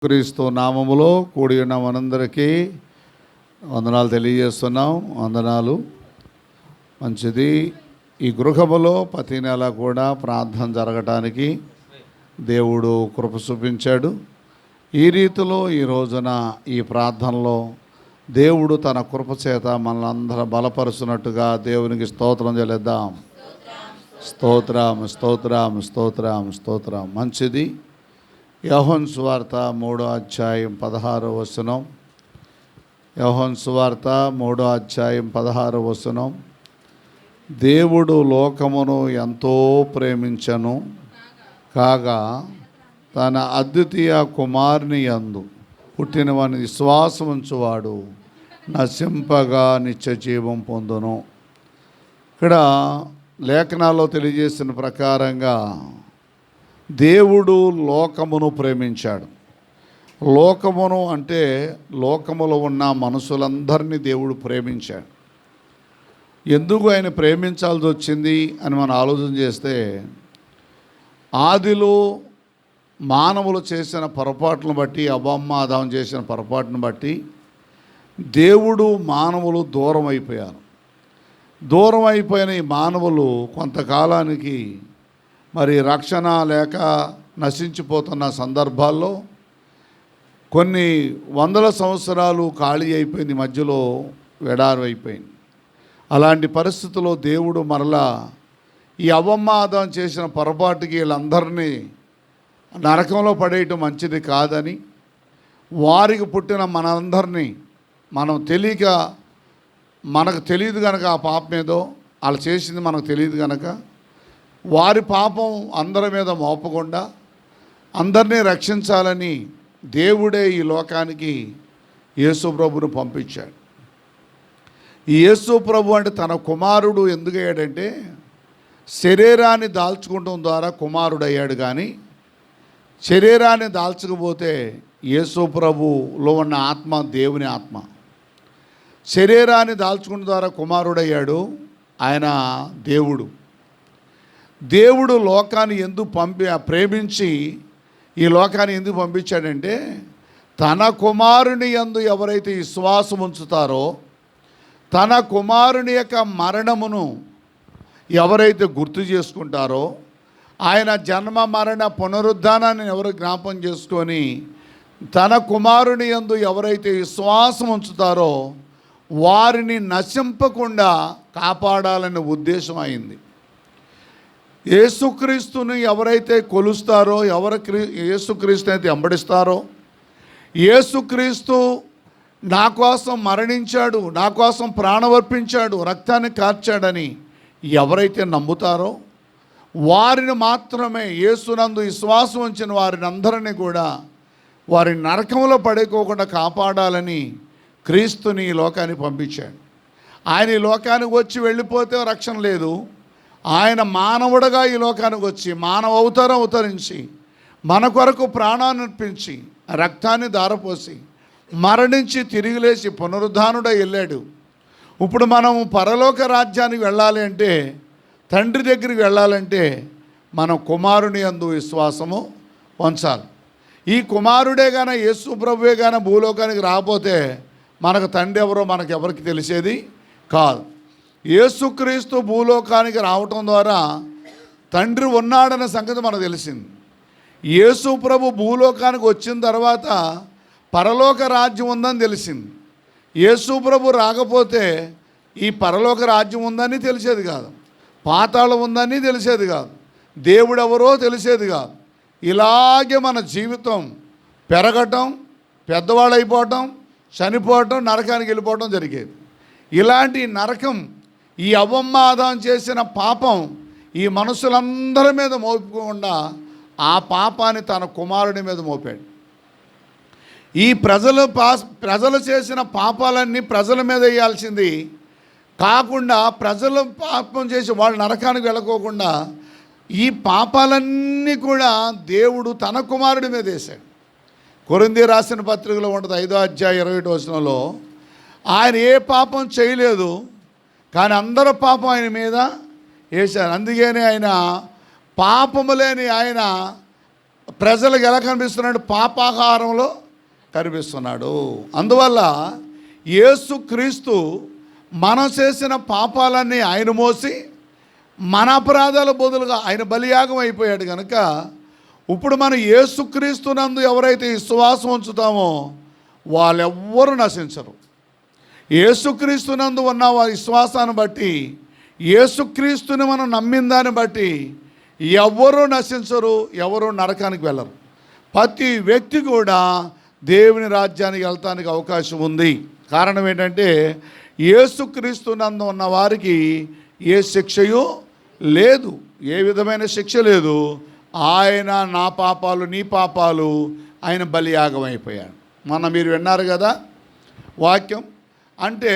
క్రీస్తు నామములో కూడి ఉన్న మనందరికీ వందనాలు తెలియజేస్తున్నాం. వందనాలు. మంచిది. ఈ గృహములో ప్రతి నెల కూడా ప్రార్థన జరగటానికి దేవుడు కృప చూపించాడు. ఈ రీతిలో ఈ రోజున ఈ ప్రార్థనలో దేవుడు తన కృప చేత మనల్ని బలపరుచున్నట్టుగా దేవునికి స్తోత్రం చెల్లిద్దాం. స్తోత్రం స్తోత్రం స్తోత్రం స్తోత్రం. మంచిది. యోహాను సువార్త 3వ అధ్యాయం 16వ వచనం. యోహాను సువార్త 3వ అధ్యాయం 16వ వచనం. దేవుడు లోకమును ఎంతో ప్రేమించెను కాగా తన అద్వితీయ కుమారుని యందు పుట్టినవాని విశ్వాసముంచువాడు నశింపగా నిత్య జీవం పొందును. ఇక్కడ లేఖనాల్లో తెలియజేసిన ప్రకారంగా దేవుడు లోకమును ప్రేమించాడు. లోకమును అంటే లోకములో ఉన్న మనుషులందరినీ దేవుడు ప్రేమించాడు. ఎందుకు ఆయన ప్రేమించాల్సి వచ్చింది అని మనం ఆలోచన చేస్తే, ఆదిలో మానవులు చేసిన పొరపాట్లను బట్టి, అవ్వమ్మ ఆదాము చేసిన పొరపాటును బట్టి దేవుడు మానవులు దూరం అయిపోయారు. దూరం అయిపోయిన ఈ మానవులు కొంతకాలానికి మరి రక్షణ లేక నశించిపోతున్న సందర్భాల్లో కొన్ని వందల సంవత్సరాలు ఖాళీ అయిపోయింది, మధ్యలో ఎడారి అయిపోయింది. అలాంటి పరిస్థితుల్లో దేవుడు మరలా ఈ అవ్వమ్మ ఆదాము చేసిన పొరపాటుకి వీళ్ళందరినీ నరకంలో పడేయటం మంచిది కాదని, వారికి పుట్టిన మనందరినీ మనం తెలియక, మనకు తెలియదు కనుక ఆ పాపం ఏదో వాళ్ళు చేసింది మనకు తెలియదు కనుక వారి పాపం అందరి మీద మోపకుండా అందరినీ రక్షించాలని దేవుడే ఈ లోకానికి యేసు ప్రభును పంపించాడు. ఈ యేసు ప్రభు అంటే తన కుమారుడు ఎందుకయ్యాడంటే, శరీరాన్ని దాల్చుకోవడం ద్వారా కుమారుడు అయ్యాడు. కానీ శరీరాన్ని దాల్చకపోతే యేసు ప్రభులో ఉన్న ఆత్మ దేవుని ఆత్మ. శరీరాన్ని దాల్చుకున్న ద్వారా కుమారుడయ్యాడు. ఆయన దేవుడు. దేవుడు లోకాన్ని ఎందుకు ప్రేమించి ఈ లోకాన్ని ఎందుకు పంపించాడంటే, తన కుమారుని యందు ఎవరైతే విశ్వాసం ఉంచుతారో, తన కుమారుని యొక్క మరణమును ఎవరైతే గుర్తు చేసుకుంటారో, ఆయన జన్మ మరణ పునరుద్ధానాన్ని ఎవరు జ్ఞాపం చేసుకొని తన కుమారుని యందు ఎవరైతే విశ్వాసం ఉంచుతారో వారిని నశింపకుండా కాపాడాలనే ఉద్దేశం అయింది. యేసుక్రీస్తుని ఎవరైతే కొలుస్తారో, యేసుక్రీస్తు అయితే వెంబడిస్తారో, యేసుక్రీస్తు నా కోసం మరణించాడు, నా కోసం ప్రాణవర్పించాడు, రక్తాన్ని కార్చాడని ఎవరైతే నమ్ముతారో వారిని మాత్రమే, యేసునందు విశ్వాసం ఉంచిన వారిని అందరినీ కూడా వారి నరకంలో పడేకోకుండా కాపాడాలని క్రీస్తుని ఈ లోకానికి పంపించాడు. ఆయన ఈ లోకానికి వచ్చి వెళ్ళిపోతే రక్షణ లేదు. ఆయన మానవుడిగా ఈ లోకానికి వచ్చి మానవ అవతరించి మన కొరకు ప్రాణాన్ని అర్పించి రక్తాన్ని ధారపోసి మరణించి తిరిగి లేచి పునరుద్ధానుడై వెళ్ళాడు. ఇప్పుడు మనం పరలోక రాజ్యానికి వెళ్ళాలి అంటే, తండ్రి దగ్గరికి వెళ్ళాలంటే మనం కుమారుని యందు విశ్వాసము ఉంచాలి. ఈ కుమారుడే గాన యేసు ప్రభువే గాన భూలోకానికి రాకపోతే మనకు తండ్రి ఎవరో మనకెవరికి తెలిసేది కాదు. యేసుక్రీస్తు భూలోకానికి రావటం ద్వారా తండ్రి ఉన్నాడన్న సంగతి మనకు తెలిసింది. యేసు ప్రభు భూలోకానికి వచ్చిన తర్వాత పరలోక రాజ్యం ఉందని తెలిసింది. యేసు ప్రభు రాకపోతే ఈ పరలోక రాజ్యం ఉందని తెలిసేది కాదు, పాతాళం ఉందని తెలిసేది కాదు, దేవుడు ఎవరో తెలిసేది కాదు. ఇలాగే మన జీవితం పెరగటం, పెద్దవాళ్ళు అయిపోవటం, చనిపోవటం, నరకానికి వెళ్ళిపోవటం జరిగేది. ఇలాంటి నరకం ఈ అవ్వమ్మ ఆదాము చేసిన పాపం ఈ మనుషులందరి మీద మోపకుండా ఆ పాపాన్ని తన కుమారుడి మీద మోపాడు. ఈ ప్రజలు చేసిన పాపాలన్నీ ప్రజల మీద వేయాల్సింది కాకుండా, ప్రజలు పాపం చేసి వాళ్ళు నరకానికి వెళ్ళకోకుండా ఈ పాపాలన్నీ కూడా దేవుడు తన కుమారుడి మీద వేశాడు. కొరింథీ రాసిన పత్రికలో ఉంటుంది 5వ అధ్యాయం 21వ వచనంలో, ఆయన ఏ పాపం చేయలేదు కానీ అందరూ పాపం ఆయన మీద వేశారు. అందుకని ఆయన పాపము లేని ఆయన ప్రజలకు ఎలా కనిపిస్తున్నాడు? పాపాహారంలో కనిపిస్తున్నాడు. అందువల్ల యేసుక్రీస్తు మనం చేసిన పాపాలన్నీ ఆయన మోసి మన అపరాధాల బదులుగా ఆయన బలియాగం అయిపోయాడు కనుక ఇప్పుడు మనం యేసుక్రీస్తునందు ఎవరైతే విశ్వాసం ఉంచుతామో వాళ్ళెవ్వరూ నశించరు. యేసుక్రీస్తునందు ఉన్న వారి విశ్వాసాన్ని బట్టి, యేసుక్రీస్తుని మనం నమ్మిన దాన్ని బట్టి ఎవరూ నశించరు, ఎవరూ నరకానికి వెళ్ళరు. ప్రతి వ్యక్తి కూడా దేవుని రాజ్యానికి వెళ్తానికి అవకాశం ఉంది. కారణం ఏంటంటే యేసుక్రీస్తునందు ఉన్న వారికి ఏ శిక్షయు లేదు, ఏ విధమైన శిక్ష లేదు. ఆయన నా పాపాలు నీ పాపాలు ఆయన బలియాగం అయిపోయాడు. మొన్న మీరు విన్నారు కదా వాక్యం. అంటే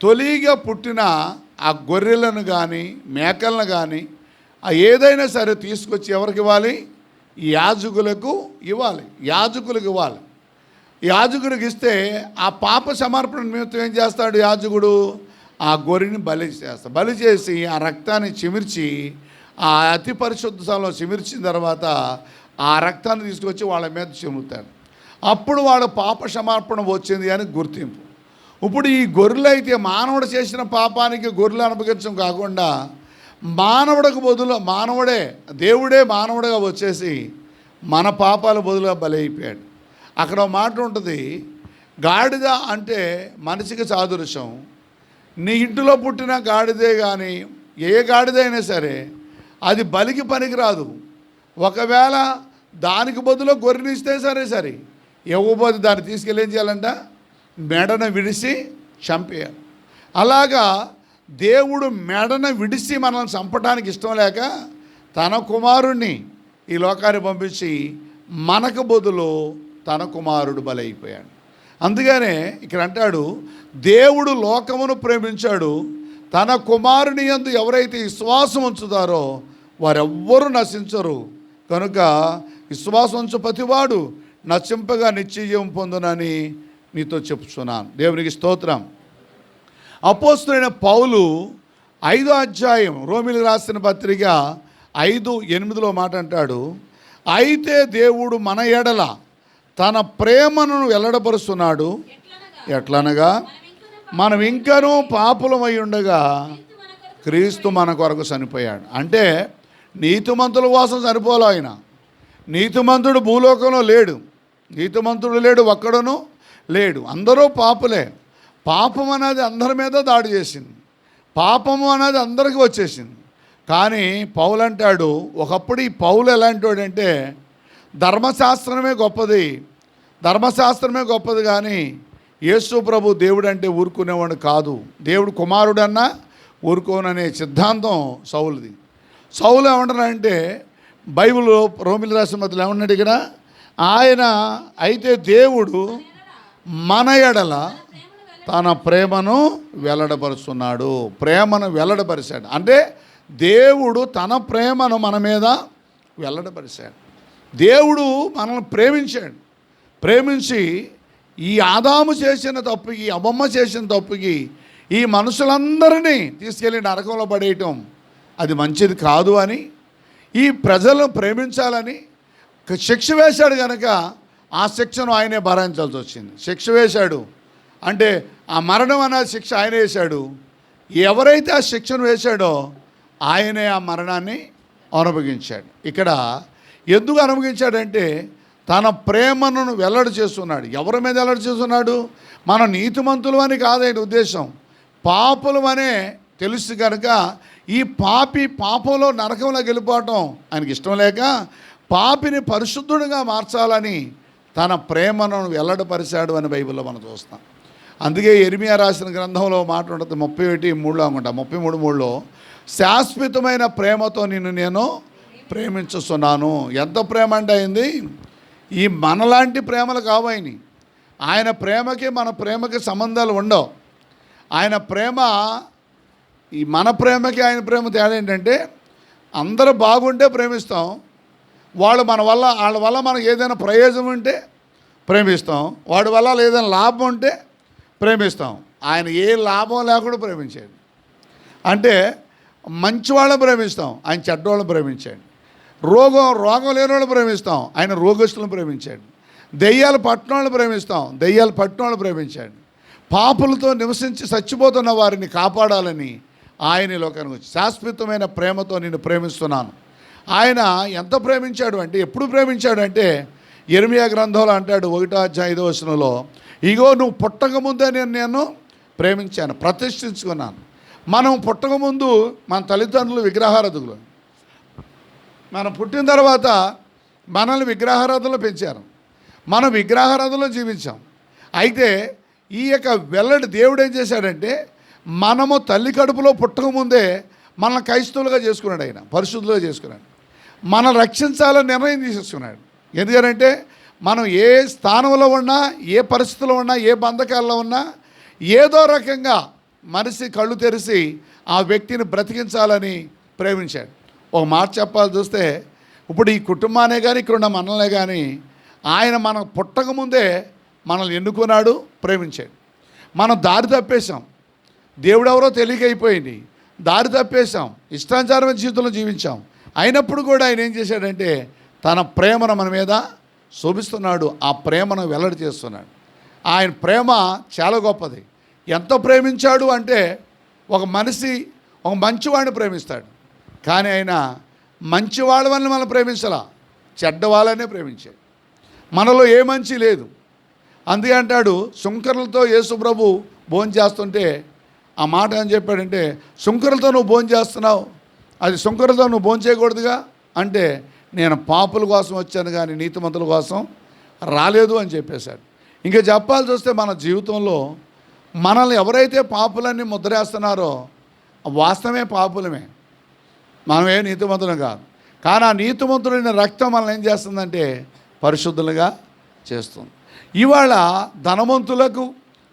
తొలిగా పుట్టిన ఆ గొర్రెలను కానీ మేకలను కానీ ఏదైనా సరే తీసుకొచ్చి ఎవరికి ఇవ్వాలి? యాజకులకు ఇవ్వాలి. యాజకులకు ఇవ్వాలి. యాజకుడికి ఇస్తే ఆ పాప సమర్పణ నిమిత్తం ఏం చేస్తాడు యాజకుడు? ఆ గొర్రెని బలి చేస్తాడు. బలి చేసి ఆ రక్తాన్ని చిమిర్చి ఆ అతి పరిశుద్ధ స్థలంలో చిమిర్చిన తర్వాత ఆ రక్తాన్ని తీసుకొచ్చి వాళ్ళ మీద చిమురుతాడు. అప్పుడు వాళ్ళ పాప సమర్పణ వచ్చింది అని గుర్తింపు. ఇప్పుడు ఈ గొర్రెలు అయితే మానవుడు చేసిన పాపానికి గొర్రెలు అనుభవించడం కాకుండా మానవుడికి బదులు దేవుడే మానవుడిగా వచ్చేసి మన పాపాల బదులుగా బలి అయిపోయాడు. అక్కడ మాట ఉంటుంది, గాడిద అంటే మనిషికి సాదృశ్యం. నీ ఇంటిలో పుట్టిన గాడిదే కానీ ఏ గాడిదైనా సరే అది బలికి పనికిరాదు. ఒకవేళ దానికి బదులు గొర్రెనిస్తే సరే ఇవ్వబోదు దాన్ని తీసుకెళ్ళి ఏం చేయాలంట? మెడను విడిసి చంపేయాలి. అలాగా దేవుడు మెడను విడిసి మనల్ని చంపడానికి ఇష్టం లేక తన కుమారుణ్ణి ఈ లోకాన్ని పంపించి మనకు బదులు తన కుమారుడు బలైపోయాడు. అందుకనే ఇక్కడ అంటాడు, దేవుడు లోకమును ప్రేమించాడు, తన కుమారుని యందు ఎవరైతే విశ్వాసం ఉంచుతారో వారెవ్వరూ నశించరు. కనుక విశ్వాసం ఉంచు ప్రతివాడు నశింపగా నిత్యజీవం పొందునని నీతో చెప్తున్నాను. దేవునికి స్తోత్రం. అపోస్తలుడైన పౌలు 5వ అధ్యాయం రోమీయులకు రాసిన పత్రిక 5:8 మాట అంటాడు, అయితే దేవుడు మన ఎడల తన ప్రేమను వెల్లడపరుస్తున్నాడు. ఎట్లనగా మనం ఇంకనూ పాపులమై ఉండగా క్రీస్తు మన కొరకు చనిపోయాడు. అంటే నీతిమంతుల కోసం చనిపోలే ఆయన. నీతిమంతుడు భూలోకంలో లేడు, నీతిమంతుడు లేడు, ఒక్కడును లేడు. అందరూ పాపులే. పాపం అనేది అందరి మీద దాడి చేసింది, పాపము అనేది అందరికీ వచ్చేసింది. కానీ పౌలు అంటాడు, ఒకప్పుడు ఈ పౌలు ఎలాంటి వాడంటే ధర్మశాస్త్రమే గొప్పది కానీ యేసు ప్రభు దేవుడు అంటే ఊరుకునేవాడు కాదు. దేవుడు కుమారుడన్నా ఊరుకోననే సిద్ధాంతం సౌలుది. సౌలు ఏమంటారంటే బైబిల్లో రోమిల రాసిన మధ్యలో ఏమన్నాడు ఇక్కడ? ఆయన అయితే దేవుడు మన ఎడల తన ప్రేమను వెల్లడపరుస్తున్నాడు. ప్రేమను వెల్లడపరిచాడు అంటే దేవుడు తన ప్రేమను మన మీద వెల్లడపరిచాడు. దేవుడు మనల్ని ప్రేమించి ఈ ఆదాము చేసిన తప్పుకి, అమ్మమ్మ చేసిన తప్పుకి ఈ మనుషులందరినీ తీసుకెళ్ళి నరకంలో పడేయటం అది మంచిది కాదు అని, ఈ ప్రజలను ప్రేమించాలని శిక్ష వేశాడు కనుక ఆ శిక్షను ఆయనే భరించాల్సి వచ్చింది. శిక్ష వేశాడు అంటే ఆ మరణం అనే శిక్ష ఆయన వేశాడు. ఎవరైతే ఆ శిక్షను వేశాడో ఆయనే ఆ మరణాన్ని అనుభవించాడు. ఇక్కడ ఎందుకు అనుభవించాడంటే తన ప్రేమను వెల్లడి చేస్తున్నాడు. ఎవరి మీద వెల్లడి చేస్తున్నాడు? మనం నీతిమంతులు అని కాదైన ఉద్దేశం, పాపులు అనే తెలుసు కనుక ఈ పాపంలో నరకంలో వెళ్ళిపోవటం ఆయనకి ఇష్టం లేక పాపిని పరిశుద్ధుడిగా మార్చాలని తన ప్రేమను వెల్లడిపరిచాడు అని బైబిల్లో మనం చూస్తాం. అందుకే యెరెమీయా రాసిన గ్రంథంలో మాట ఉంటుంది 31:3 అనుకుంటా, 33:3 శాశ్వతమైన ప్రేమతో నిన్ను నేను ప్రేమించుస్తున్నాను. ఎంత ప్రేమ అంటే అయింది? ఈ మనలాంటి ప్రేమలు కావాయని. ఆయన ప్రేమకి మన ప్రేమకి సంబంధాలు ఉండవు. ఆయన ప్రేమ మన ప్రేమకి ఆయన ప్రేమ తేడా ఏంటంటే అందరూ బాగుంటే ప్రేమిస్తాం, వాళ్ళ వల్ల మనకు ఏదైనా ప్రయోజనం ఉంటే ప్రేమిస్తాం, వాడి వల్ల ఏదైనా లాభం ఉంటే ప్రేమిస్తాం. ఆయన ఏ లాభం లేకుండా ప్రేమించాడు. అంటే మంచి వాళ్ళని ప్రేమిస్తాం, ఆయన చెడ్డవాళ్ళని ప్రేమించాడు. రోగం లేని వాళ్ళని ప్రేమిస్తాం, ఆయన రోగస్తులను ప్రేమించాడు. దెయ్యాలు పట్టిన వాళ్ళని ప్రేమిస్తాం, దెయ్యాలు పట్టిన వాళ్ళని ప్రేమించాడు. పాపులతో నివసించి చచ్చిపోతున్న వారిని కాపాడాలని ఆయన ఈ లోకానికి వచ్చి శాశ్వతమైన ప్రేమతో నిన్ను ప్రేమిస్తున్నాను. ఆయన ఎంత ప్రేమించాడు అంటే, ఎప్పుడు ప్రేమించాడు అంటే, యిర్మీయా గ్రంథంలో అంటాడు 1:5 ఇగో నువ్వు పుట్టకముందే నేను ప్రేమించాను, ప్రతిష్ఠించుకున్నాను. మనం పుట్టకముందు మన తల్లిదండ్రులు విగ్రహారాధకులు. మనం పుట్టిన తర్వాత మనల్ని విగ్రహారాధనలో పెంచారు, మనం విగ్రహారాధనలో జీవించాం. అయితే ఈ యొక్క వెల్లడి దేవుడు ఏం చేశాడంటే, మనము తల్లి కడుపులో పుట్టకముందే మనల్ని క్రైస్తవులుగా చేసుకున్నాడు, ఆయన పరిశుద్ధులుగా చేసుకున్నాడు. మనం రక్షించాలని నిర్ణయం తీసేసుకున్నాడు. ఎందుకంటే మనం ఏ స్థానంలో ఉన్నా, ఏ పరిస్థితిలో ఉన్నా, ఏ బంధకాల్లో ఉన్నా, ఏదో రకంగా మనిషి కళ్ళు తెరిచి ఆ వ్యక్తిని బ్రతికించాలని ప్రేమించాడు. ఒక మాట చెప్పాలి చూస్తే, ఇప్పుడు ఈ కుటుంబానే కానీ ఇక్కడ ఉన్న మనల్నే కానీ ఆయన మనం పుట్టకముందే మనల్ని ఎన్నుకున్నాడు, ప్రేమించాడు. మనం దారి తప్పేశాం, దేవుడు ఎవరో తెలియకైపోయింది, దారి తప్పేశాం, ఇష్టానుసారమైన జీవితంలో జీవించాం. అయినప్పుడు కూడా ఆయన ఏం చేశాడంటే తన ప్రేమను మన మీద శోభిస్తున్నాడు, ఆ ప్రేమను వెల్లడి చేస్తున్నాడు. ఆయన ప్రేమ చాలా గొప్పది. ఎంత ప్రేమించాడు అంటే, ఒక మనిషి ఒక మంచివాడిని ప్రేమిస్తాడు, కానీ ఆయన మంచివాళ్ళ వల్ల మనం ప్రేమించాలా, చెడ్డవాళ్ళనే ప్రేమించాడు. మనలో ఏ మంచి లేదు. అందుకే అంటాడు, శుంకరులతో యేసు ప్రభు భోజనం చేస్తుంటే ఆ మాట ఏం చెప్పాడంటే, శుంకరులతో నువ్వు భోజనం చేస్తున్నావు, అది శుంకరులతో నువ్వు భోజనం చేయకూడదుగా అంటే, నేను పాపుల కోసం వచ్చాను కానీ నీతిమంతుల కోసం రాలేదు అని చెప్పేశాడు. ఇంకా చెప్పాల్సి వస్తే మన జీవితంలో మనల్ని ఎవరైతే పాపులన్నీ ముద్రేస్తున్నారో వాస్తవమే పాపులమే, మనమే నీతిమంతులం కాదు. కానీ ఆ నీతిమంతులైన రక్తం మనల్ని ఏం చేస్తుందంటే పరిశుద్ధులుగా చేస్తుంది. ఇవాళ ధనవంతులకు,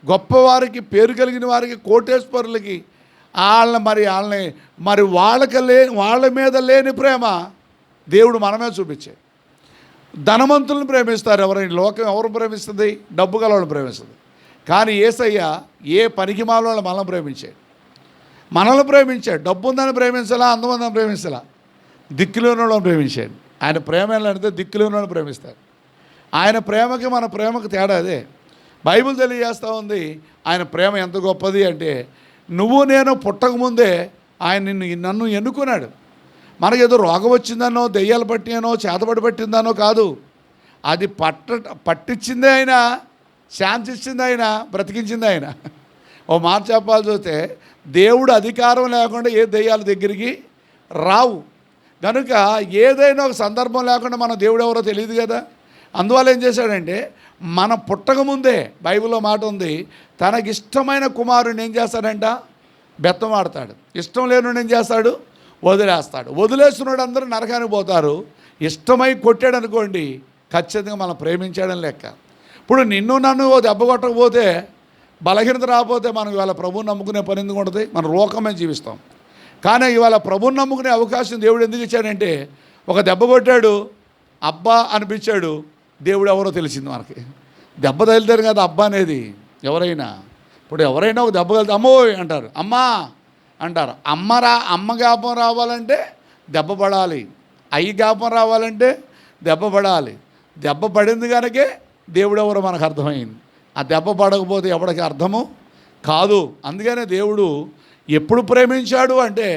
గొప్పవారికి, పేరు కలిగిన వారికి, కోటేశ్వరులకి వాళ్ళ మీద లేని ప్రేమ దేవుడు మనమే చూపించాడు. ధనవంతులను ప్రేమిస్తారు ఎవరైనా, లోకం ఎవరు ప్రేమిస్తుంది, డబ్బు గలవాళ్ళని ప్రేమిస్తుంది. కానీ యేసయ్య ఏ పనికి మాలను మనల్ని ప్రేమించాడు. డబ్బు ఉందని ప్రేమించాలా, అందం ఉందని ప్రేమించాలా, దిక్కులేని వాళ్ళని ప్రేమించాడు. ఆయన ప్రేమ ఏంటంటే దిక్కులేని వాళ్ళని ప్రేమిస్తారు. ఆయన ప్రేమకి మన ప్రేమకి తేడా అదే. బైబిల్ తెలియజేస్తూ ఉంది ఆయన ప్రేమ ఎంత గొప్పది అంటే, నువ్వు నేను పుట్టకముందే ఆయన నన్ను ఎన్నుకున్నాడు. మనకేదో రోగం వచ్చిందనో, దెయ్యాలు పట్టినో, చేతబడి పట్టిందనో కాదు, అది పట్టించిందే ఆయన, శాంతి ఇచ్చింది ఆయన, బ్రతికించింది ఆయన. ఓ మాట చెప్పాల్సి వస్తే, దేవుడు అధికారం లేకుండా ఏ దెయ్యాల దగ్గరికి రావు. కనుక ఏదైనా ఒక సందర్భం లేకుండా మన దేవుడు ఎవరో తెలియదు కదా. అందువల్ల ఏం చేశాడంటే, మన పుట్టకముందే బైబిల్లో మాట ఉంది, తనకిష్టమైన కుమారుని ఏం చేస్తాడంట, బెత్తమాడతాడు. ఇష్టం లేనివాడు ఏం చేస్తాడు, వదిలేస్తాడు. వదిలేస్తున్నాడు అందరూ నరకానికి పోతారు. ఇష్టమై కొట్టాడు అనుకోండి, ఖచ్చితంగా మనం ప్రేమించాడని లెక్క. ఇప్పుడు నిన్ను నన్ను దెబ్బ కొట్టకపోతే, బలహీనత రాకపోతే మనం ఇవాళ ప్రభువుని నమ్ముకునే పని ఎందుకు ఉంటుంది, మన లోకమే జీవిస్తాం. కానీ ఇవాళ ప్రభువుని నమ్ముకునే అవకాశం దేవుడు ఎందుకు ఇచ్చాడంటే, ఒక దెబ్బ కొట్టాడు, అబ్బా అనిపించాడు, దేవుడు ఎవరో తెలిసింది మనకి. దెబ్బ తగిలితారు కదా అబ్బా అనేది. ఎవరైనా ఇప్పుడు ఎవరైనా ఒక దెబ్బ తగిలితే అమ్మోయ్ అంటారు, అమ్మా అంటారు. అమ్మ జ్ఞాపం రావాలంటే దెబ్బ పడాలి, అయ్యి జ్ఞాపం రావాలంటే దెబ్బ పడాలి. దెబ్బ పడింది కనుకే దేవుడు ఎవరో మనకు అర్థమైంది. ఆ దెబ్బ పడకపోతే ఎవరికి అర్థము కాదు. అందుకనే దేవుడు ఎప్పుడు ప్రేమించాడు అంటే,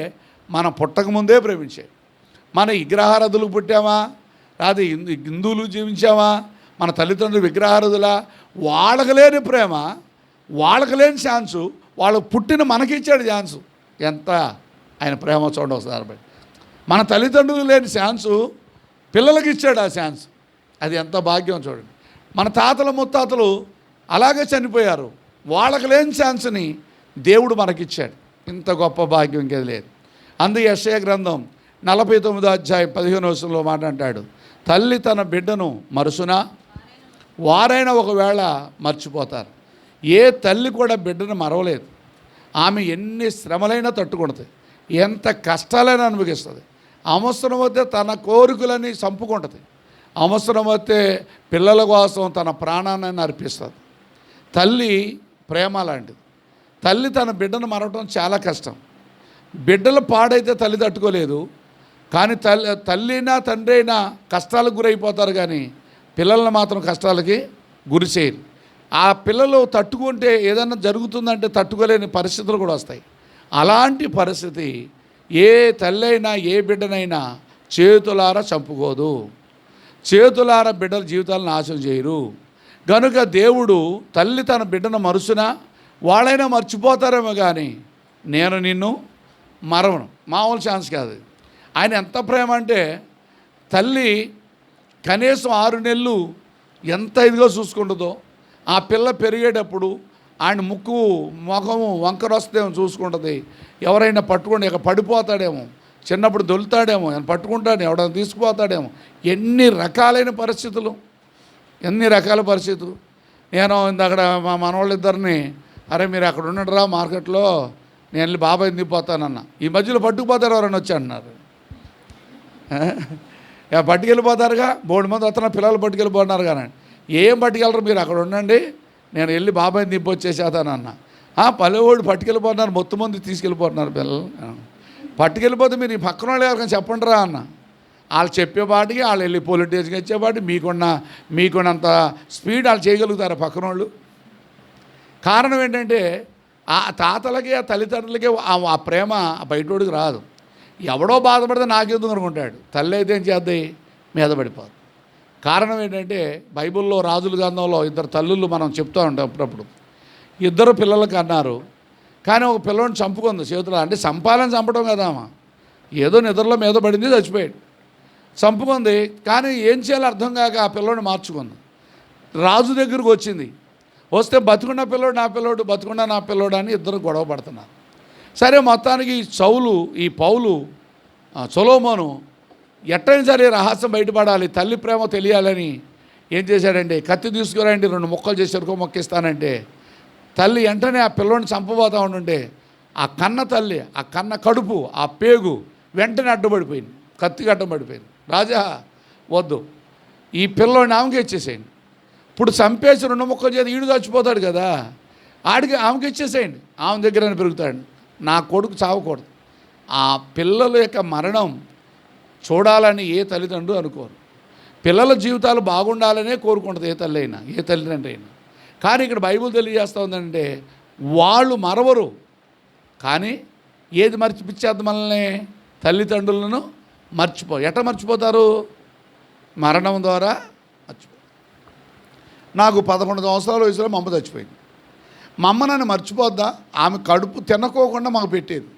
మన పుట్టకముందే ప్రేమించాడు. మన విగ్రహారాధులకు పుట్టామా, అది హిందువులు జీవించామా, మన తల్లిదండ్రులు విగ్రహారాధులా, వాళ్ళకి లేని ప్రేమ, వాళ్ళకి లేని ఛాన్సు, వాళ్ళు పుట్టిన మనకిచ్చాడు ఛాన్సు. ఎంత ఆయన ప్రేమ చూడండి ఒకసారి. మన తల్లిదండ్రులు లేని ఛాన్సు పిల్లలకి ఇచ్చాడు ఆ ఛాన్స్. అది ఎంత భాగ్యం చూడండి. మన తాతలు ముత్తాతలు అలాగే చనిపోయారు, వాళ్ళకి లేని ఛాన్స్ని దేవుడు మనకిచ్చాడు. ఇంత గొప్ప భాగ్యం ఇంకేది లేదు. అందుకే యెషయా గ్రంథం 49:15 మాట అంటాడు, తల్లి తన బిడ్డను మరుసునా, వారైనా ఒకవేళ మర్చిపోతారు. ఏ తల్లి కూడా బిడ్డను మరవలేదు. ఆమె ఎన్ని శ్రమలైనా తట్టుకుంటుంది, ఎంత కష్టాలైనా అనుభవిస్తుంది. అవసరం వస్తే తన కోరికలని చంపుకుంటుంది, అవసరం వస్తే పిల్లల కోసం తన ప్రాణాన్ని అర్పిస్తుంది. తల్లి ప్రేమ లాంటిది. తల్లి తన బిడ్డను మరవటం చాలా కష్టం. బిడ్డలు పాడైతే తల్లి తట్టుకోలేదు, కానీ తల్లినా తండ్రి అయినా కష్టాలకు గురైపోతారు, కానీ పిల్లల్ని మాత్రం కష్టాలకి గురి చేయరు. ఆ పిల్లలు తట్టుకుంటే ఏదన్నా జరుగుతుందంటే తట్టుకోలేని పరిస్థితులు కూడా వస్తాయి. అలాంటి పరిస్థితి ఏ తల్లి అయినా ఏ బిడ్డనైనా చేతులారా చంపుకోదు. చేతులారా బిడ్డల జీవితాలను నాశనం చేయరు. కనుక దేవుడు తల్లి తన బిడ్డను మరుచునా వాళ్ళైనా మర్చిపోతారేమో, కానీ నేను నిన్ను మరవను. మామూలు ఛాన్స్ కాదు. ఆయన ఎంత ప్రేమ అంటే తల్లి కనీసం 6 నెలలు ఎంత ఇదిగా చూసుకుంటుందో, ఆ పిల్ల పెరిగేటప్పుడు ఆయన ముఖము వంకర వస్తేమో చూసుకుంటుంది. ఎవరైనా పట్టుకుంటే ఇక పడిపోతాడేమో, చిన్నప్పుడు దొలుతాడేమో, ఆయన పట్టుకుంటాడు, ఎవడైనా తీసుకుపోతాడేమో, ఎన్ని రకాల పరిస్థితులు. నేను ఇందాక మా మనవాళ్ళిద్దరిని, అరే మీరు అక్కడ ఉండరా మార్కెట్లో, నేను వెళ్ళి బాబాయ్ దిగిపోతానన్న. ఈ మధ్యలో పట్టుకుపోతారు, ఎవరైనా వచ్చి అంటున్నారు. పట్టుకెళ్ళిపోతారుగా, 3 మంది వస్తున్నారు, పిల్లలు పట్టుకెళ్ళిపోతున్నారు. కానీ ఏం పట్టుకెళ్ళరు, మీరు అక్కడ ఉండండి, నేను వెళ్ళి బాబాయ్ని దింపొచ్చేసేతానన్న. పల్లెవాడు పట్టుకెళ్ళిపోతున్నారు, మొత్తం మంది తీసుకెళ్ళిపోతున్నారు పిల్లలు. పట్టుకెళ్ళిపోతే మీరు ఈ పక్కన వాళ్ళు ఎవరికైనా చెప్పండి రా అన్న. వాళ్ళు చెప్పేపాటికి వాళ్ళు వెళ్ళి పోలీస్ స్టేషన్కి వచ్చేపాటి మీకున్నంత స్పీడ్ వాళ్ళు చేయగలుగుతారు పక్కన వాళ్ళు. కారణం ఏంటంటే ఆ తాతలకి ఆ తల్లిదండ్రులకి ఆ ప్రేమ బయటోడికి రాదు. ఎవడో బాధపడితే నాకెందుకు అనుకుంటాడు. తల్లి అయితే ఏం చేద్దాయి, మీద పడిపోదు. కారణం ఏంటంటే బైబిల్లో రాజుల గ్రంథంలో 2 తల్లులు మనం చెప్తూ ఉంటాం అప్పుడప్పుడు. 2 పిల్లలకి అన్నారు, కానీ ఒక పిల్లని చంపుకుంది చేతులు. అంటే చంపాలని చంపడం కదా, ఏదో నిద్రలో మీద పడింది, చచ్చిపోయాడు. చంపుకుంది, కానీ ఏం చేయాలో అర్థం కాక ఆ పిల్లోని మార్చుకుంది. రాజు దగ్గరకు వచ్చింది. వస్తే బతుకున్న పిల్లోడు నా పిల్లోడు, బతుకున్న నా పిల్లోడు అని 2 గొడవ పడుతున్నారు. సరే మొత్తానికి ఈ పౌలు సొలొమోను ఎట్టైనా సరే రహస్యం బయటపడాలి, తల్లి ప్రేమ తెలియాలని ఏం చేశాడంటే, కత్తి తీసుకురండి, 2 ముక్కలు చేసి ఎరుకో మొక్కిస్తానంటే, తల్లి వెంటనే ఆ పిల్లోని చంపబోతా ఉంటుంటే ఆ కన్న తల్లి, ఆ కన్న కడుపు, ఆ పేగు వెంటనే అడ్డుపడిపోయింది, కత్తికి అడ్డుపడిపోయింది. రాజా వద్దు, ఈ పిల్లోని ఆమెకి ఇచ్చేసేయండి. ఇప్పుడు చంపేసి 2 ముక్కలు చేసి ఈడు చచ్చిపోతాడు కదా, ఆమెకి ఇచ్చేసేయండి, ఆమె దగ్గర పెరుగుతాడు. నా కొడుకు చావకూడదు. ఆ పిల్లల యొక్క మరణం చూడాలని ఏ తల్లిదండ్రులు అనుకోరు. పిల్లల జీవితాలు బాగుండాలనే కోరుకుంటుంది ఏ తల్లి అయినా, ఏ తల్లిదండ్రి అయినా. కానీ ఇక్కడ బైబిల్ తెలియజేస్తూ ఉందంటే వాళ్ళు మరవరు, కానీ ఏది మర్చిపించేద్ది మనల్ని, తల్లిదండ్రులను ఎట్ట మర్చిపోతారు, మరణం ద్వారా మర్చిపోతారు. నాకు 11 సంవత్సరాల వయసులో మా అమ్మ చచ్చిపోయింది. మా అమ్మ నన్ను మర్చిపోద్దా? ఆమె కడుపు తినకోకుండా మాకు పెట్టేది,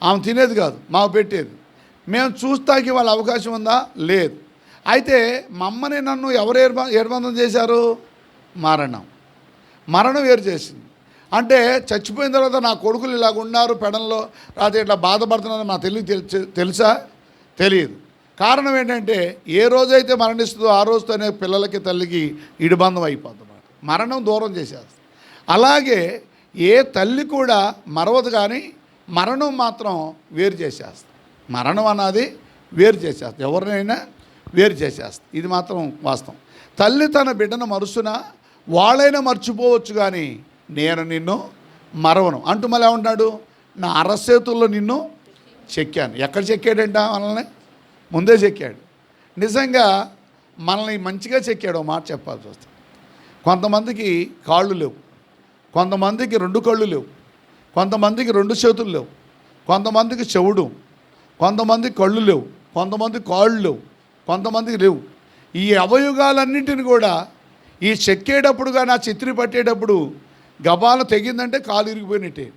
ఆమె తినేది కాదు, మాకు పెట్టేది. మేము చూస్తాకి వాళ్ళ అవకాశం ఉందా? లేదు. అయితే మా అమ్మని నన్ను ఎవరు ఏర్బంధం చేశారు? మరణం వేరు చేసింది. అంటే చచ్చిపోయిన తర్వాత నా కొడుకులు ఇలాగ ఉన్నారు పెడంలో, రాత్రి ఇట్లా బాధపడుతున్నారు నాకు తెలుసా? తెలియదు. కారణం ఏంటంటే ఏ రోజైతే మరణిస్తుందో ఆ రోజుతోనే పిల్లలకి తల్లికి ఇడిబంధం అయిపోతుంది అన్నమాట. మరణం దూరం చేసేస్తుంది. అలాగే ఏ తల్లి కూడా మరవదు, కానీ మరణం మాత్రం వేరు చేసేస్తుంది. మరణం అన్నది వేరు చేసేస్తుంది, ఎవరినైనా వేరు చేసేస్తుంది. ఇది మాత్రం వాస్తవం. తల్లి తన బిడ్డను మరుసునా వాళ్ళైనా మర్చిపోవచ్చు, కానీ నేను నిన్ను మరవను అంటూ మళ్ళీ ఏమంటాడు, నా అరచేతుల్లో నిన్ను చెక్కాను. ఎక్కడ చెక్కాడంట? మనల్ని ముందే చెక్కాడు. నిజంగా మనల్ని మంచిగా చెక్కాడు. మాట చెప్పాల్సి వస్తుంది. కొంతమందికి కాళ్ళు లేవు, కొంతమందికి 2 కళ్ళు లేవు, కొంతమందికి 2 చేతులు లేవు, కొంతమందికి చెవుడు, కొంతమందికి కళ్ళు లేవు, కొంతమందికి కాళ్ళు లేవు, కొంతమందికి లేవు. ఈ అవయవాలన్నింటిని కూడా ఈ చెక్కేటప్పుడు కానీ ఆ చిత్రి పట్టేటప్పుడు గబాలు తెగిందంటే కాలు ఇరిగిపోయినట్టే.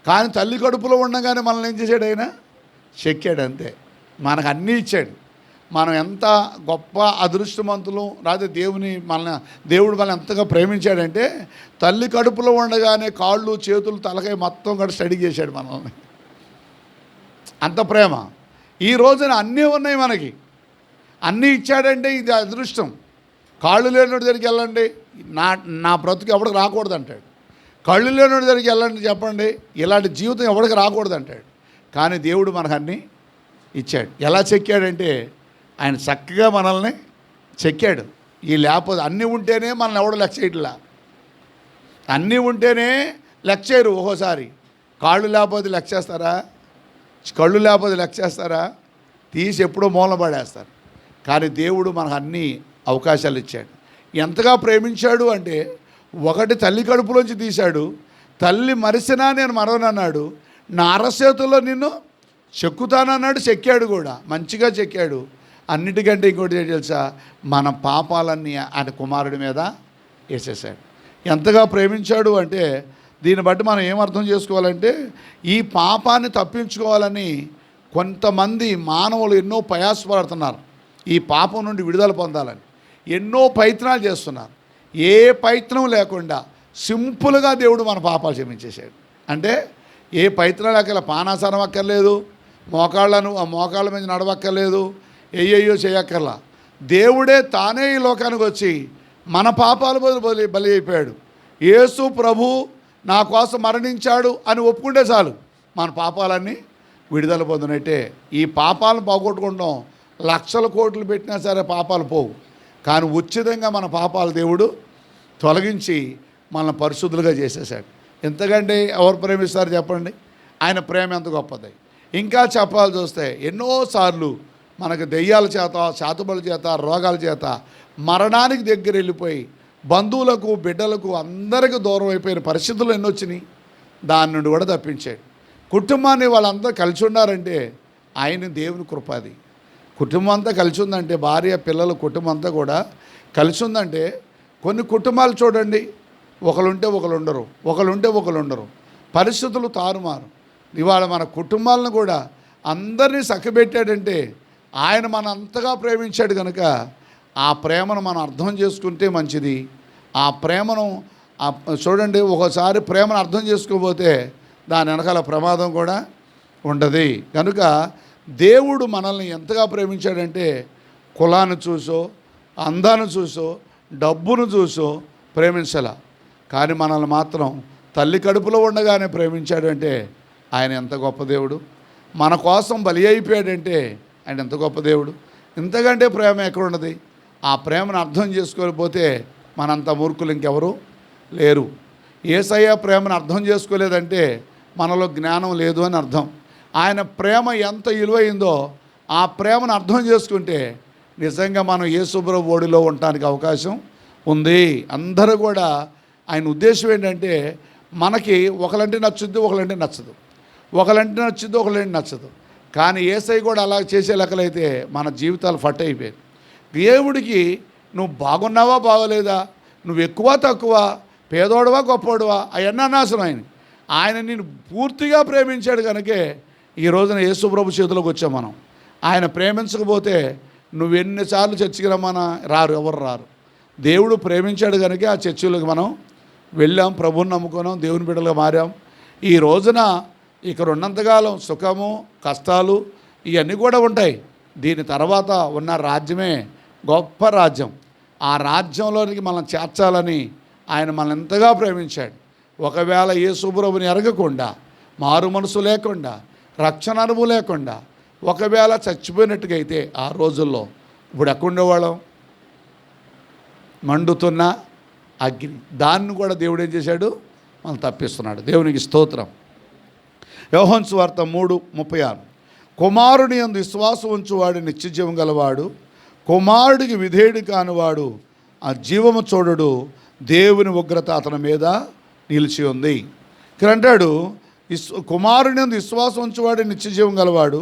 కానీ తల్లి కడుపులో ఉండగానే మనల్ని ఏం చేశాడు? ఆయన చెక్కాడు, అంతే. మనకు అన్నీ ఇచ్చాడు. మనం ఎంత గొప్ప అదృష్టవంతులు, రాదే దేవుడు మనల్ని ఎంతగా ప్రేమించాడంటే తల్లి కడుపులో ఉండగానే కాళ్ళు చేతులు తలకాయ మొత్తం కూడా స్టడీ చేశాడు మనల్ని. అంత ప్రేమ. ఈ రోజున అన్నీ ఉన్నాయి, మనకి అన్నీ ఇచ్చాడంటే ఇది అదృష్టం. కాళ్ళు లేనివాడి దగ్గరికి వెళ్ళండి, నా బ్రతుకు ఎవడికి రాకూడదు అంటాడు. కళ్ళు లేనివాడి దగ్గరికి వెళ్ళండి, చెప్పండి ఇలాంటి జీవితం ఎవడికి రాకూడదు అంటాడు. కానీ దేవుడు మనకు అన్నీ ఇచ్చాడు. ఎలా చెక్కాడంటే ఆయన చక్కగా మనల్ని చెక్కాడు. ఈ లేకపోతే అన్నీ ఉంటేనే మనల్ని ఎవడు లెక్క చేయట్లా, అన్నీ ఉంటేనే లెక్క చేయరు. ఒక్కోసారి కాళ్ళు లేకపోతే లెక్క చేస్తారా? కళ్ళు లేకపోతే లెక్క చేస్తారా? తీసి ఎప్పుడో మూలన పడేస్తారు. కానీ దేవుడు మనకు అన్ని అవకాశాలు ఇచ్చాడు. ఎంతగా ప్రేమించాడు అంటే, ఒకటి తల్లి కడుపులోంచి తీశాడు, తల్లి మరిసినా నేను మరవనన్నాడు, నా అరచేతుల్లో నిన్ను చెక్కుతానన్నాడు, చెక్కాడు కూడా, మంచిగా చెక్కాడు. అన్నిటికంటే ఇంకోటి ఏంటి తెలుసా, మన పాపాలన్నీ ఆయన కుమారుడి మీద వేసేసాడు. ఎంతగా ప్రేమించాడు అంటే, దీన్ని బట్టి మనం ఏమర్థం చేసుకోవాలంటే, ఈ పాపాన్ని తప్పించుకోవాలని కొంతమంది మానవులు ఎన్నో ప్రయాసపడుతున్నారు. ఈ పాపం నుండి విడుదల పొందాలని ఎన్నో ప్రయత్నాలు చేస్తున్నారు. ఏ ప్రయత్నం లేకుండా సింపుల్గా దేవుడు మన పాపాలు క్షమించేశాడు. అంటే ఏ ప్రయత్నాలు అక్కర్లే, పానాసనం అక్కర్లేదు, మోకాళ్ళ మీద నడవక్కర్లేదు, ఏయ్యో చేయక్కర్లా. దేవుడే తానే ఈ లోకానికి వచ్చి మన పాపాల బలి అయిపోయాడు. యేసు ప్రభు నా కోసం మరణించాడు అని ఒప్పుకుంటే చాలు, మన పాపాలన్నీ విడుదల పొందినట్టే. ఈ పాపాలను పోగొట్టుకుంటాం, లక్షల కోట్లు పెట్టినా సరే పాపాలు పోవు. కానీ ఉచితంగా మన పాపాలు దేవుడు తొలగించి మనల్ని పరిశుద్ధులుగా చేసేసాడు. ఎంతకంటే ఎవరు ప్రేమిస్తారు చెప్పండి? ఆయన ప్రేమ ఎంత గొప్పది. ఇంకా చెప్పాల్సి వస్తే ఎన్నోసార్లు మనకు దెయ్యాల చేత, శాతుబల చేత, రోగాల చేత మరణానికి దగ్గర వెళ్ళిపోయి బంధువులకు, బిడ్డలకు, అందరికీ దూరం అయిపోయిన పరిస్థితులు ఎన్ని వచ్చినాయి. దాని నుండి కూడా తప్పించాడు. కుటుంబాన్ని వాళ్ళందరూ కలిసి ఉన్నారంటే ఆయన దేవుని కృపాది. కుటుంబం అంతా కలిసి ఉందంటే, భార్య పిల్లల కుటుంబం అంతా కూడా కలిసి ఉందంటే, కొన్ని కుటుంబాలు చూడండి, ఒకరుంటే ఒకరు ఉండరు, పరిస్థితులు తారుమారు. ఇవాళ మన కుటుంబాలను కూడా అందరినీ చక్కబెట్టాడంటే ఆయన మన అంతగా ప్రేమించాడు కనుక ఆ ప్రేమను మనం అర్థం చేసుకుంటే మంచిది. ఆ ప్రేమను చూడండి, ఒకసారి ప్రేమను అర్థం చేసుకోకపోతే దాని వెనకాల ప్రమాదం కూడా ఉండదు. కనుక దేవుడు మనల్ని ఎంతగా ప్రేమించాడంటే, కులాన్ని చూసో, అందాన్ని చూసో, డబ్బును చూసో ప్రేమించాల. కానీ మనల్ని మాత్రం తల్లి కడుపులో ఉండగానే ప్రేమించాడంటే ఆయన ఎంత గొప్ప దేవుడు. మన కోసం బలి అయిపోయాడంటే ఆయన ఎంత గొప్ప దేవుడు. ఇంతకంటే ప్రేమ ఎక్కడున్నది? ఆ ప్రేమను అర్థం చేసుకోకపోతే మనంత మూర్ఖులు ఇంకెవరు లేరు. యేసయ్య ప్రేమను అర్థం చేసుకోలేదంటే మనలో జ్ఞానం లేదు అని అర్థం. ఆయన ప్రేమ ఎంత విలువైందో ఆ ప్రేమను అర్థం చేసుకుంటే నిజంగా మనం యేసుప్రభు ఒడిలో ఉండటానికి అవకాశం ఉంది. అందరూ కూడా ఆయన ఉద్దేశం ఏంటంటే, మనకి ఒకలంటే నచ్చుద్ది, ఒకలంటే నచ్చదు, ఒకలంటే నచ్చుద్ది, ఒకలంటే నచ్చదు. కానీ యేసయ్య కూడా అలా చేసే లెక్కలైతే మన జీవితాలు ఫట్ అయిపోయాయి. దేవుడికి నువ్వు బాగున్నావా బాగోలేదా, నువ్వు ఎక్కువ తక్కువ, పేదోడవా గొప్పోడువా, అవన్నీ అనవసరం. ఆయన నిన్ను పూర్తిగా ప్రేమించాడు కనుకే ఈ రోజున యేసుప్రభు చేతిలోకి వచ్చాం మనం. ఆయన ప్రేమించకపోతే నువ్వెన్నిసార్లు చర్చికి రమ్మన్నా ఎవరు రారు. దేవుడు ప్రేమించాడు కనుక ఆ చర్చిలోకి మనం వెళ్ళాం, ప్రభువుని నమ్ముకున్నాం, దేవుని బిడ్డలుగా మారాం. ఈ రోజున ఇక్కడ ఉన్నంతకాలం సుఖము, కష్టాలు ఇవన్నీ కూడా ఉంటాయి. దీని తర్వాత ఉన్న రాజ్యమే గొప్ప రాజ్యం. ఆ రాజ్యంలోనికి మనం చేర్చాలని ఆయన మనల్ని ఎంతగా ప్రేమించాడు. ఒకవేళ యేసుప్రభుని ఎరగకుండా, మారు మనసు లేకుండా, రక్షణ అనుభవం లేకుండా ఒకవేళ చచ్చిపోయినట్టుగా అయితే ఆ రోజుల్లో ఇప్పుడు ఎక్కడుండేవాళ్ళం? మండుతున్న అగ్ని. దాన్ని కూడా దేవుడు ఏం చేశాడు? మనం తప్పిస్తున్నాడు. దేవునికి స్తోత్రం. యోహాను సువార్త 3:36 కుమారుని యందు విశ్వాసం ఉంచువాడు నిత్యజీవం గలవాడు, కుమారుడికి విధేయుడు కానివాడు ఆ జీవము చూడడు, దేవుని ఉగ్రత అతని మీద నిలిచి ఉంది. ఇక్కడ అంటాడు, కుమారుని యందు విశ్వాసం ఉంచువాడు నిత్యజీవం గలవాడు.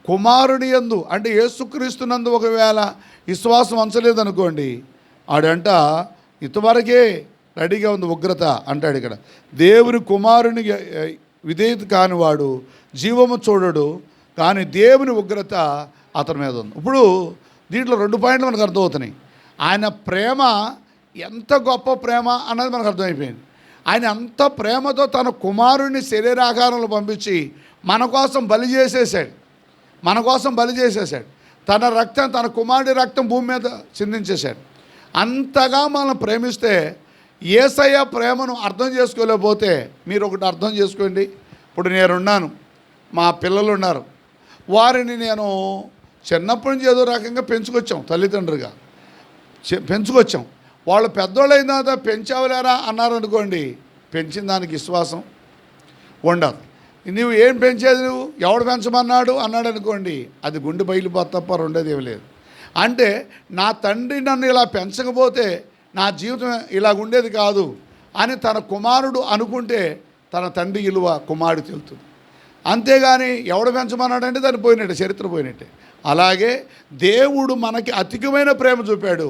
కుమారుని యందు అంటే యేసుక్రీస్తునందు ఒకవేళ విశ్వాసం ఉంచలేదనుకోండి, ఆడంట ఇంతవరకే రెడీగా ఉంది ఉగ్రత అంటాడు. ఇక్కడ దేవుని కుమారుని విధేయత కానివాడు జీవము చూడడు, కానీ దేవుని ఉగ్రత అతని మీద ఉంది. ఇప్పుడు దీంట్లో 2 పాయింట్లు మనకు అర్థమవుతున్నాయి. ఆయన ప్రేమ ఎంత గొప్ప ప్రేమ అన్నది మనకు అర్థమైపోయింది. ఆయన అంత ప్రేమతో తన కుమారుడిని శరీరాకారంలో పంపించి మన కోసం బలి చేసేసాడు. తన రక్తం, తన కుమారుడి రక్తం భూమి మీద చిందించేశాడు. అంతగా మనం ప్రేమిస్తే యేసయ్య ప్రేమను అర్థం చేసుకోలేకపోతే మీరు ఒకటి అర్థం చేసుకోండి. ఇప్పుడు నేనున్నాను, మా పిల్లలు ఉన్నారు, వారిని నేను చిన్నప్పటి నుంచి ఏదో రకంగా పెంచుకొచ్చాం, తల్లిదండ్రులుగా పెంచుకొచ్చాం. వాళ్ళు పెద్దోళ్ళు అయిన తర్వాత పెంచావలేరా అన్నారనుకోండి, పెంచిన దానికి విశ్వాసం ఉండదు. నువ్వు ఏం పెంచేది, నువ్వు ఎవడు పెంచమన్నాడు అన్నాడు అనుకోండి, అది గుండె బయలుపోత తప్ప రెండేది ఏమి లేదు. అంటే నా తండ్రి నన్ను ఇలా పెంచకపోతే నా జీవితం ఇలా ఉండేది కాదు అని తన కుమారుడు అనుకుంటే తన తండ్రి విలువ కుమారుడు తెలుస్తుంది. అంతేగాని ఎవడు పెంచమన్నాడంటే దాన్ని పోయినట్టే, చరిత్ర పోయినట్టే. అలాగే దేవుడు మనకి అధికమైన ప్రేమ చూపాడు.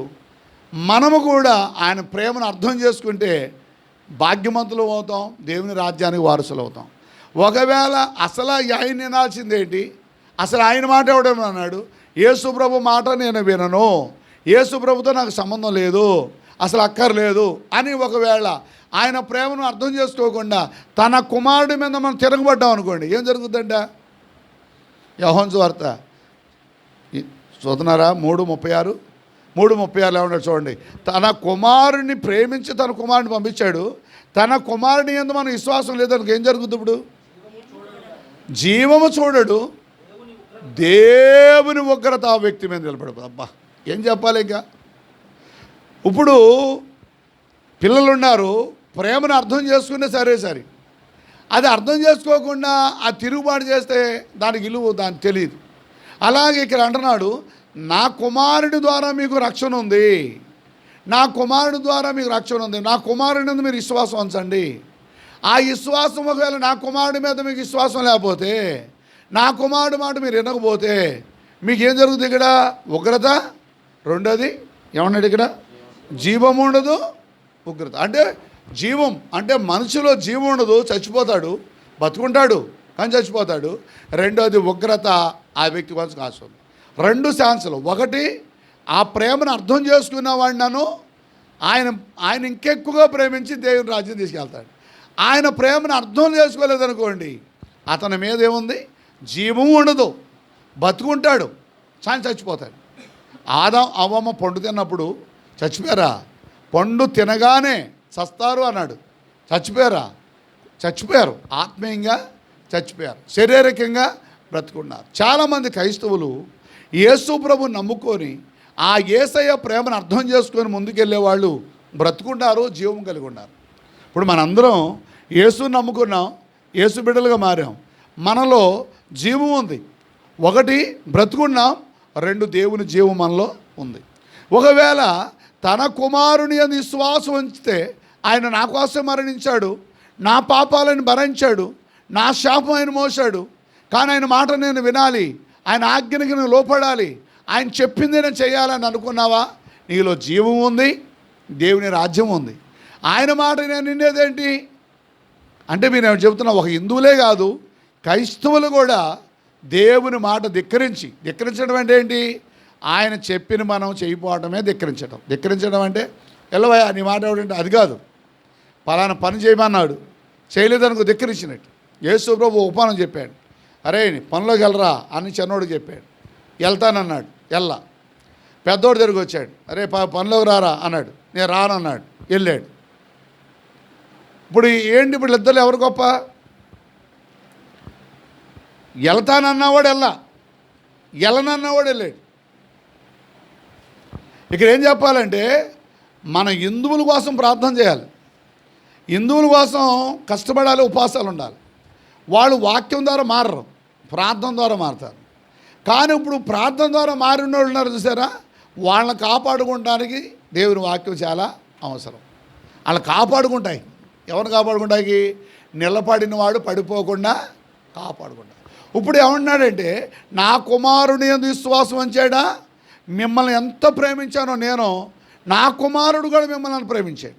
మనము కూడా ఆయన ప్రేమను అర్థం చేసుకుంటే భాగ్యవంతులు అవుతాం, దేవుని రాజ్యానికి వారసులు అవుతాం. ఒకవేళ అసలు ఆయన వినాల్సిందేంటి, అసలు ఆయన మాట ఎవడేమో అన్నాడు, యేసు ప్రభు మాట నేను వినను, యేసు ప్రభుతో నాకు సంబంధం లేదు, అసలు అక్కర్లేదు అని ఒకవేళ ఆయన ప్రేమను అర్థం చేసుకోకుండా తన కుమారుడి మీద మనం తిరగబడ్డాం అనుకోండి, ఏం జరుగుతుందంట? యోహాను సువార్త చూస్తున్నారా? 3:36 ఏమన్నాడు చూడండి. తన కుమారుని ప్రేమించి తన కుమారుని పంపించాడు, తన కుమారుని యందు మన విశ్వాసం లేదనుకో ఏం జరుగుతుంది? ఇప్పుడు జీవము చూడడు, దేవుని ఉగ్రత ఆ వ్యక్తి మీద నిలబడిపోతుంది. అబ్బా ఏం చెప్పాలి ఇంకా. ఇప్పుడు పిల్లలు ఉన్నారు, ప్రేమను అర్థం చేసుకునే సరే, అది అర్థం చేసుకోకుండా ఆ తిరుగుబాటు చేస్తే దానికి విలువ దానికి తెలియదు. అలాగే ఇక్కడ అంటున్నాడు, నా కుమారుడి ద్వారా మీకు రక్షణ ఉంది, నా కుమారుడి ద్వారా మీకు రక్షణ ఉంది, నా కుమారుడి మీద మీరు విశ్వాసం ఉంచండి. ఆ విశ్వాసం ఒకవేళ నా కుమారుడి మీద మీకు విశ్వాసం లేకపోతే, నా కుమారుడి మాట మీరు వినకపోతే మీకు ఏం జరుగుతుంది? ఇక్కడ ఉగ్రత. రెండోది ఏమన్నాడు ఇక్కడ? జీవం ఉండదు, ఉగ్రత. అంటే జీవం అంటే మనిషిలో జీవం ఉండదు, చచ్చిపోతాడు, బతుకుంటాడు కానీ చచ్చిపోతాడు. రెండోది ఉగ్రత, ఆ వ్యక్తి కోసం కాస్తుంది. రెండు ఛాన్సులు. ఒకటి, ఆ ప్రేమను అర్థం చేసుకున్నవాడిని నన్ను ఆయన ఇంకెక్కువగా ప్రేమించి దేవుని రాజ్యం తీసుకెళ్తాడు. ఆయన ప్రేమను అర్థం చేసుకోలేదనుకోండి, అతని మీద ఏముంది? జీవం ఉండదు, బతుకుంటాడు కానీ చచ్చిపోతాడు. అవ్వమ్మ పండు తిన్నప్పుడు చచ్చిపోయారా? పండు తినగానే చస్తారు అన్నాడు. చచ్చిపోయారు, ఆత్మీయంగా చచ్చిపోయారు, శారీరకంగా బ్రతుకున్నారు. చాలామంది క్రైస్తవులు యేసు ప్రభు నమ్ముకొని ఆ యేసయ్య ప్రేమను అర్థం చేసుకొని ముందుకెళ్ళే వాళ్ళు బ్రతుకుంటారు, జీవం కలిగి ఉన్నారు. ఇప్పుడు మనందరం యేసుని నమ్ముకున్నాం, యేసు బిడ్డలుగా మారాం, మనలో జీవం ఉంది. ఒకటి బ్రతుకున్నాం, రెండు దేవుని జీవం మనలో ఉంది. ఒకవేళ తన కుమారుని అని విశ్వాసం ఉంచితే ఆయన నా కోసం మరణించాడు, నా పాపాలను భరించాడు, నా శాపం ఆయన మోసాడు, కానీ ఆయన మాట నేను వినాలి, ఆయన ఆజ్ఞకి నేను లోపడాలి, ఆయన చెప్పింది నేను చేయాలని అనుకున్నావా? నీలో జీవం ఉంది, దేవుని రాజ్యం ఉంది. ఆయన మాట నేను నిండేదేంటి అంటే, మీరు చెబుతున్నా, ఒక హిందువులే కాదు క్రైస్తవులు కూడా దేవుని మాట ధిక్కరించడం అంటే ఏంటి? ఆయన చెప్పిన మనం చేయకపోవడమే ధిక్కరించడం అంటే ఎల్లవయ్యా నీ మాట ఏమిటంటే అది కాదు, పలానా పని చేయమన్నాడు, చేయలేదనుకో ధిక్కరించినట్టు. యేసు ప్రభు ఉపమానం చెప్పాడు, అరే పనిలోకి వెళ్ళరా అని చిన్నోడు చెప్పాడు, వెళ్తానన్నాడు, పెద్దోడు తిరిగి వచ్చాడు, అరే పనిలోకి రారా అన్నాడు, నేను రానన్నాడు, వెళ్ళాడు. ఇప్పుడు ఏంటి? ఇప్పుడు ఇద్దరు ఎవరు గొప్ప? వెళ్తానన్నవాడు వెళ్ళనన్నవాడు వెళ్ళాడు. ఇక్కడ ఏం చెప్పాలంటే, మన హిందువుల కోసం ప్రార్థన చేయాలి, హిందువుల కోసం కష్టపడాలి, ఉపవాసాలు ఉండాలి. వాళ్ళు వాక్యం ద్వారా మారరు, ప్రార్థన ద్వారా మారుతారు. కానీ ఇప్పుడు ప్రార్థన ద్వారా మారిన వాళ్ళు ఉన్నారు చూసారా, వాళ్ళని కాపాడుకోవడానికి దేవుని వాక్యం చాలా అవసరం. వాళ్ళని కాపాడుకుంటాయి. ఎవరిని కాపాడుకుంటాయి? నిలబడిన వాడు పడిపోకుండా కాపాడుకుంటాయి. ఇప్పుడు ఏమన్నాడంటే, నా కుమారుని యందు విశ్వాసం ఉంచాడా, మిమ్మల్ని ఎంత ప్రేమించానో నేను, నా కుమారుడు కూడా మిమ్మల్ని ప్రేమించాడు.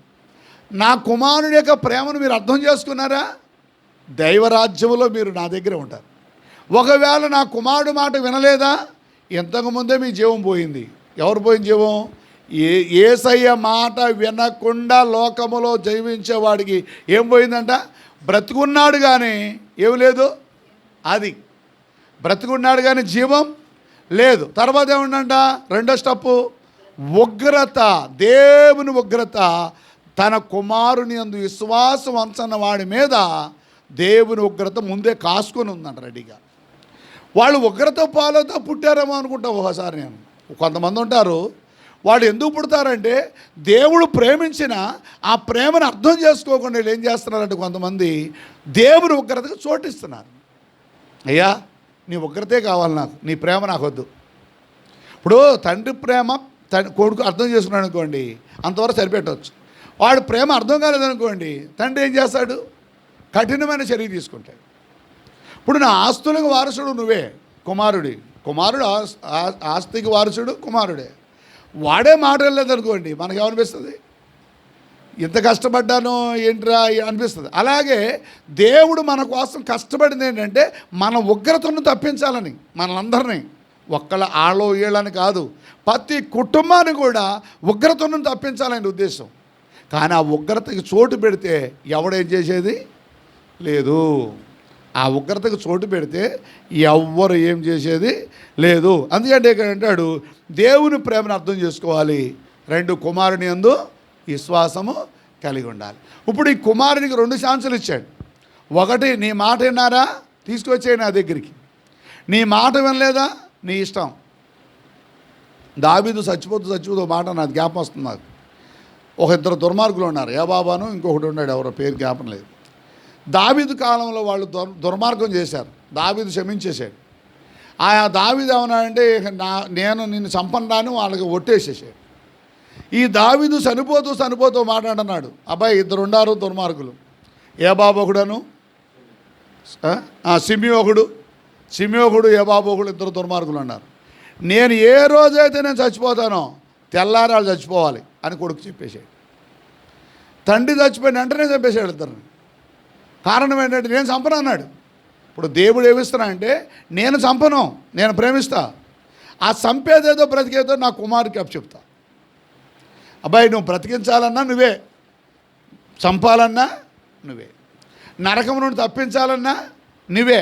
నా కుమారుడి యొక్క ప్రేమను మీరు అర్థం చేసుకున్నారా? దైవరాజ్యంలో మీరు నా దగ్గర ఉంటారు. ఒకవేళ నా కుమారుడు మాట వినలేదా, ఇంతకుముందే మీ జీవం పోయింది. ఎవరు పోయింది జీవం? యేసయ్య మాట వినకుండా లోకములో జీవించేవాడికి ఏం పోయిందంట? బ్రతుకున్నాడు కానీ ఏమి లేదు, అది బ్రతుకున్నాడు కానీ జీవం లేదు. తర్వాత ఏముందంట? రెండో స్టెప్పు, ఉగ్రత, దేవుని ఉగ్రత తన కుమారుని యందు విశ్వాసం ఉంచని వాడి మీద దేవుని ఉగ్రత ముందే కాసుకొని ఉందంట రెడీగా. వాళ్ళు ఉగ్రత పాలతో పుట్టారేమో అనుకుంటా ఒకసారి. నేను కొంతమంది ఉంటారు, వాళ్ళు ఎందుకు పుడతారంటే దేవుడు ప్రేమించిన ఆ ప్రేమను అర్థం చేసుకోకుండా వీళ్ళు ఏం చేస్తున్నారంటే కొంతమంది దేవుని ఉగ్రతకు చోటిస్తున్నారు. అయ్యా నీ ఉగ్రతే కావాలి, నాకు నీ ప్రేమ నాకు వద్దు. ఇప్పుడు తండ్రి ప్రేమ కొడుకు అర్థం చేసుకున్నాడు అనుకోండి, అంతవరకు సరిపెట్టవచ్చు. వాడు ప్రేమ అర్థం కాలేదనుకోండి, తండ్రి ఏం చేస్తాడు? కఠినమైన చర్య తీసుకుంటాడు. ఇప్పుడు నా ఆస్తులకు వారసుడు నువ్వే, కుమారుడు ఆస్తికి వారసుడు కుమారుడే. వాడే మాట వెళ్ళలేదనుకోండి, మనకేమనిపిస్తుంది? ఇంత కష్టపడ్డానో ఏంట్రా అనిపిస్తుంది. అలాగే దేవుడు మన కోసం కష్టపడింది ఏంటంటే మన ఉగ్రతను తప్పించాలని, మనందరినీ, ఒక్కళ్ళ ఆళ్ళో ఏళ్ళని కాదు, ప్రతి కుటుంబాన్ని కూడా ఉగ్రతను తప్పించాలని ఉద్దేశం. కానీ ఆ ఉగ్రతకి చోటు పెడితే ఎవడేం చేసేది లేదు. ఆ ఉగ్రతకు చోటు పెడితే ఎవ్వరు ఏం చేసేది లేదు. అందుకంటే ఇక్కడ అంటాడు దేవుని ప్రేమను అర్థం చేసుకోవాలి, 2 కుమారుని యందు విశ్వాసము కలిగి ఉండాలి. ఇప్పుడు ఈ కుమారునికి 2 ఛాన్సులు ఇచ్చాడు. ఒకటి, నీ మాట విన్నారా, తీసుకొచ్చేయి నా దగ్గరికి. నీ మాట వినలేదా, నీ ఇష్టం. దావీదు చచ్చిపోతూ మాట నాకు జ్ఞాపం వస్తుంది. నాకు ఒక 2 దుర్మార్గులు ఉన్నారు, యాబాబాను ఇంకొకటి ఉన్నాడు, ఎవరో పేరు జ్ఞాపం లేదు. దావీదు కాలంలో వాళ్ళు దుర్మార్గం చేశారు, దావీదు క్షమించేశాడు. ఆయా దావీదు ఏమన్నాడంటే నేను నిన్ను చంపనని వాళ్ళకి ఒట్టేసేసాడు. ఈ దావీదు చనిపోతూ మాట్లాడుతున్నాడు, అబ్బాయి 2 ఉన్నారు దుర్మార్గులు, ఏబాబు ఒకడును సిమియోకుడు ఏబాబు ఒకడు, 2 దుర్మార్గులు ఉన్నారు. నేను ఏ రోజైతే నేను చచ్చిపోతానో తెల్లారి వాళ్ళు చచ్చిపోవాలి అని కొడుకు చెప్పేశాడు. తండ్రి చచ్చిపోయిన వెంటనే చంపేశాడు ఇద్దరిని. కారణం ఏంటంటే నేను చంపను అన్నాడు. ఇప్పుడు దేవుడు ఏమిస్తున్నా అంటే నేను చంపను, నేను ప్రేమిస్తా. ఆ చంపేదేదో బ్రతికేదో నా కుమారుడికి అప్పచెప్తా. అబ్బాయి నువ్వు బ్రతికించాలన్నా నువ్వే, చంపాలన్నా నువ్వే, నరకం నుండి తప్పించాలన్నా నువ్వే,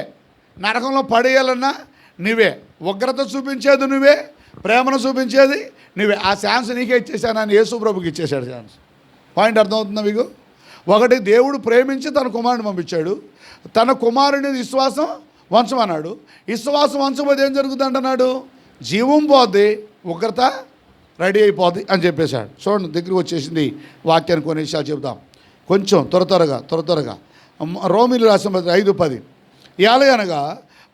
నరకంలో పడేయాలన్నా నువ్వే, ఉగ్రత చూపించేది నువ్వే, ప్రేమను చూపించేది నువ్వే. ఆ ఛాన్స్ నీకే ఇచ్చేసానని యేసు ప్రభుకి ఇచ్చేశాడు ఛాన్స్. పాయింట్ అర్థమవుతుందా మీకు? ఒకటి, దేవుడు ప్రేమించి తన కుమారుని పంపించాడు, తన కుమారుని విశ్వాసం వంచమన్నాడు. విశ్వాసం వంచబోతే ఏం జరుగుతుంది అంటున్నాడు? జీవం పోద్ది, ఉగ్రత రెడీ అయిపోద్ది అని చెప్పేశాడు. చూడండి, దగ్గరికి వచ్చేసింది వాక్యాన్ని కొన్ని విషయాలు చెబుతాం కొంచెం త్వరగా. రోమీయులకు రాసిన పత్రిక 5:10, ఎలాగనగా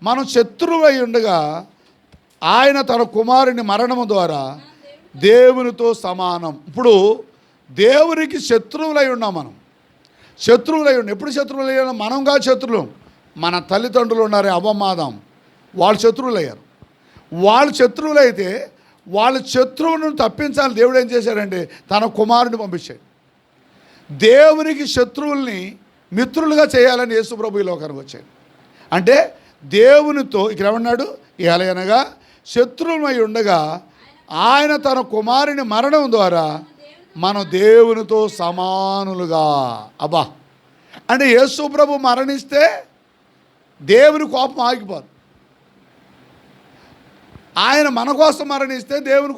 మనం శత్రువై ఉండగా ఆయన తన కుమారుని మరణము ద్వారా దేవునితో సమానం. ఇప్పుడు దేవునికి శత్రువులై ఉన్నాం మనం, ఎప్పుడు శత్రువులై ఉన్నాం? మనం కాదు శత్రువులు, మన తల్లిదండ్రులు ఉన్నారే అవ్వమాదం, వాళ్ళు శత్రువులయ్యారు. వాళ్ళు శత్రువులైతే వాళ్ళ శత్రువులను తప్పించాలి. దేవుడు ఏం చేశాడంటే తన కుమారుని పంపించాడు. దేవునికి శత్రువుల్ని మిత్రులుగా చేయాలని యేసు ప్రభు ఈ లోకానికి వచ్చాడు. అంటే దేవునితో ఇక్కడ ఏమన్నాడు? ఎలాగనగా శత్రువులమై ఉండగా ఆయన తన కుమారుని మరణం ద్వారా మనం దేవునితో సమానులుగా. అబ్బా, అంటే యేసు ప్రభు మరణిస్తే దేవుని కోపం ఆగిపోదు. ఆయన మన కోసం మరణిస్తే దేవుని కోపం